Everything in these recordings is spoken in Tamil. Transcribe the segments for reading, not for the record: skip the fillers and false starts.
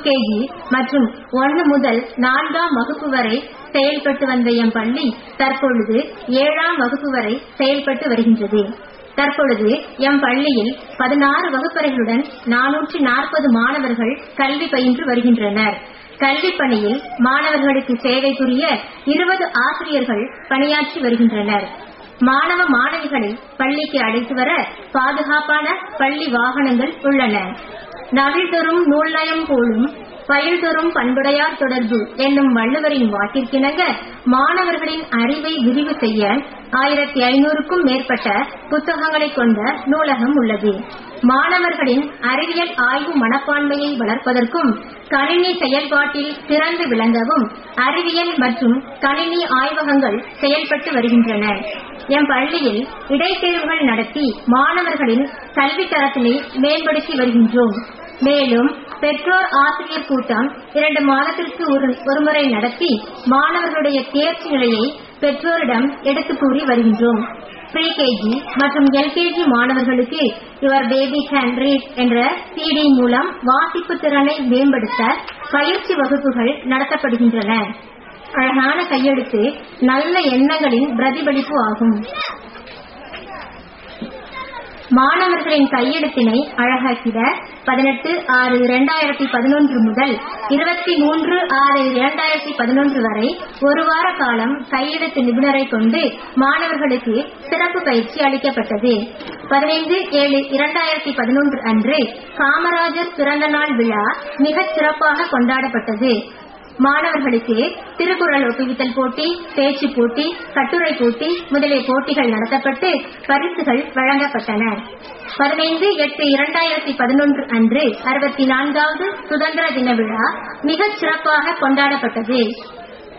கேஜி மற்றும் 1 முதல் 4ஆம் வகுப்பு வரை செயல்பட்டு வந்த எம் பள்ளி தற்பொழுது 7ஆம் வகுப்பு வரை செயல்பட்டு வருகின்றது. தற்பொழுது எம் பள்ளியில் 16 வகுப்பறைகளுடன் 440 மாணவர்கள் கல்வி பயின்று வருகின்றனர். கல்வி பணியில் மாணவர்களுக்கு சேவை புரிய 20 ஆசிரியர்கள் பணியாற்றி வருகின்றனர். மாணவ மாணவிகளை பள்ளிக்கு அழைத்து வர பாதுகாப்பான பள்ளி வாகனங்கள் உள்ளன. நவில்தொறும் நூல்நயம் போலும் பயில்தொறும் பண்புடையார் தொடர்பு என்னும் வள்ளுவரின் வாக்கிற்கிணங்க மாணவர்களின் அறிவை விரிவு செய்ய 1500க்கும் மேற்பட்ட புத்தகங்களை கொண்ட நூலகம் உள்ளது. மாணவர்களின் அறிவியல் ஆய்வு மனப்பான்மையை வளர்ப்பதற்கும் கணினி செயல்பாட்டில் சிறந்து விளங்கவும் அறிவியல் மற்றும் கணினி ஆய்வகங்கள் செயல்பட்டு வருகின்றன. எம் பள்ளியில் இடைத்தேர்வுகள் நடத்தி மாணவர்களின் கல்வி தரத்தினை மேம்படுத்தி வருகின்றோம். மேலும் பெற்றோர் ஆசிரியர் கூட்டம் 2 மாதத்திற்கு ஒருமுறை நடத்தி மாணவர்களுடைய தேர்ச்சி நிலையை பெற்றோரிடம் எடுத்து கூறி வருகின்றோம். ப்ரீ கேஜி மற்றும் எல்கேஜி மாணவர்களுக்கு யுவர் பேபி கேன் ரீட் என்ற CD மூலம் வாசிப்பு திறனை மேம்படுத்த பயிற்சி வகுப்புகள் நடத்தப்படுகின்றன. அழகான கையெழுத்து நல்ல எண்ணங்களின் பிரதிபலிப்பு ஆகும். மாணவர்களின் கையெழுத்தினை அழகாக்கிட 18/6/2011 முதல் 23/6/2011 வரை ஒரு வார காலம் கையெழுத்து நிபுணரை கொண்டு மாணவர்களுக்கு சிறப்பு பயிற்சி அளிக்கப்பட்டது. 15/7/2011 அன்று காமராஜர் பிறந்த நாள் விழா மிகச் சிறப்பாக கொண்டாடப்பட்டது. மாணவர்களுக்கு திருக்குறள் ஒப்புவித்தல் போட்டி, பேச்சு போட்டி, கட்டுரை போட்டி முதலிய போட்டிகள் நடத்தப்பட்டு பரிசுகள் வழங்கப்பட்டன. 15/8/2011 அன்று 64வது சுதந்திர தின விழா மிகச் சிறப்பாக கொண்டாடப்பட்டது.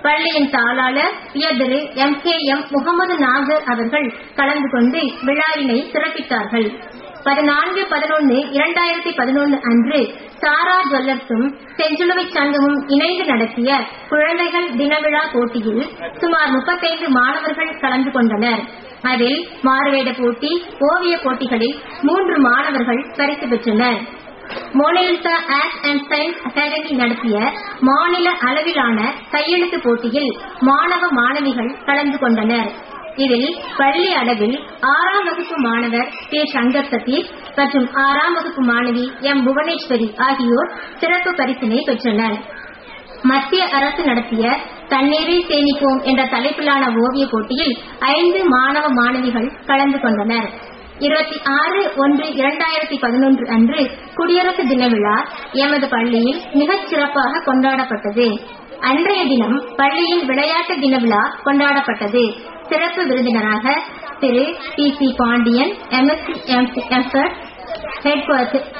பள்ளியின் தாளாளர் திரு MKM முகமது நாசர் அவர்கள் கலந்து கொண்டு விழாவினை சிறப்பித்தார்கள். 14/11/2011 அன்று சாரா ஜுவல்லர்ஸும் செஞ்சிலுவை சங்கமும் இணைந்து நடத்திய குழந்தைகள் தினவிழா போட்டியில் சுமார் 35 மாணவர்கள் கலந்து கொண்டனர். அதில் மாறுவேட போட்டி, ஓவிய போட்டிகளில் 3 மாணவர்கள் பரிசு பெற்றனர். Mona Lisa art and science academy நடத்திய மாநில அளவிலான கையெழுத்து போட்டியில் மாணவ மாணவிகள் கலந்து கொண்டனர். இதில் பள்ளி அளவில் 6ஆம் வகுப்பு மாணவர் K. சங்கர் சதீஷ் மற்றும் 6ஆம் வகுப்பு மாணவி M. புவனேஸ்வரி ஆகியோர் சிறப்பு பரிசினை பெற்றனர். மத்திய அரசு நடத்திய தண்ணீரை சேமிப்போம் என்ற தலைப்பிலான ஓவிய போட்டியில் 5 மாணவ மாணவிகள் கலந்து கொண்டனர். 26/1/2011 அன்று குடியரசு தின விழா எமது பள்ளியில் மிகச் சிறப்பாக கொண்டாடப்பட்டது. அன்றைய தினம் பள்ளியின் விளையாட்டு தின விழா கொண்டாடப்பட்டது. சிறப்பு விருந்தினராக Thiru PC Pandian, MSc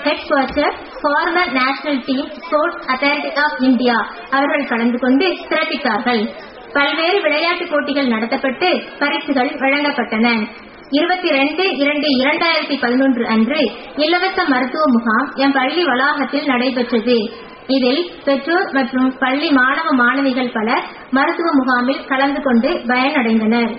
headquarter former national team sports authority of India அவர்கள் கலந்து கொண்டு சிறப்பித்தார்கள். பல்வேறு விளையாட்டு போட்டிகள் நடத்தப்பட்டு பரிசுகள் வழங்கப்பட்டன. 22/2/2011 அன்று இலவச மருத்துவ முகாம் எம் பள்ளி வளாகத்தில் நடைபெற்றது. இதில் பெற்றோர் மற்றும் பள்ளி மாணவ மாணவிகள் பலர் மருத்துவ முகாமில் கலந்து கொண்டு பயனடைந்தனர்.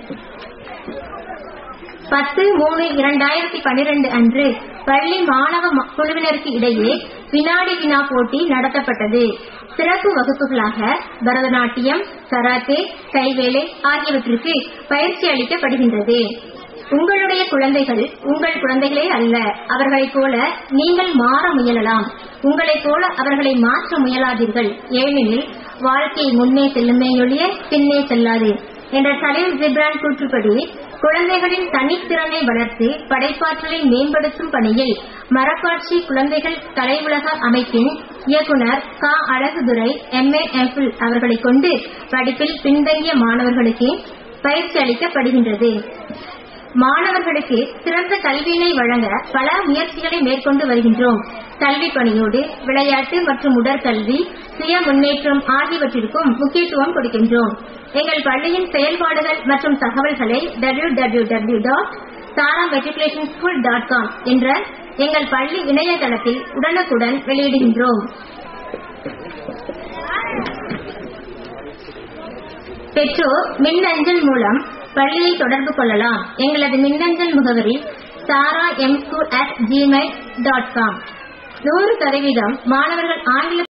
10/3/2012 அன்று பள்ளி மாணவ குழுவினருக்கு இடையே வினாடி வினா போட்டி நடத்தப்பட்டது. சிறப்பு வகுப்புகளாக பரதநாட்டியம், கராத்தே, கைவேலை ஆகியவற்றிற்கு பயிற்சி அளிக்கப்படுகின்றது. உங்களுடைய குழந்தைகள் உங்கள் குழந்தைகளே அல்ல. அவர்களைப் போல நீங்கள் மாற முயலலாம். உங்களைப் போல அவர்களை மாற்ற முயலாதீர்கள். ஏனெனில் வாழ்க்கை முன்னே செல்லுமேயொழிய பின்னே செல்லாது என்ற சலீல் ஜிப்ரான் கூற்றுப்படி குழந்தைகளின் தனித்திறனை வளர்த்து படைப்பாற்றலை மேம்படுத்தும் பணியில் மரக்காட்சி குழந்தைகள் கலை உலக அமைப்பின் இயக்குனர் க. அழகுதுரை MA MPhil அவர்களை கொண்டு படிப்பில் பின்தங்கிய மாணவர்களுக்கு பயிற்சி அளிக்கப்படுகின்றது. மாணவர்களுக்கு சிறந்த கல்வியினை வழங்க பல முயற்சிகளை மேற்கொண்டு வருகின்றோம். கல்வி பணியோடு விளையாட்டு மற்றும் உடற்கல்வி, சுய முன்னேற்றம் ஆகியவற்றிற்கும் முக்கியத்துவம் கொடுக்கின்றோம். எங்கள் பள்ளியின் செயல்பாடுகள் மற்றும் தகவல்களை www.saramatriculationSchool.com என்ற எங்கள் பள்ளி இணையதளத்தில் உடனுக்குடன் வெளியிடுகின்றோம். பெற்றோர் மின்னஞ்சல் மூலம் பள்ளியை தொடர்பு கொள்ளலாம். எங்களது மின்னஞ்சல் முகவரி saramschool@gmail.com. 100% மாணவர்கள் ஆங்கில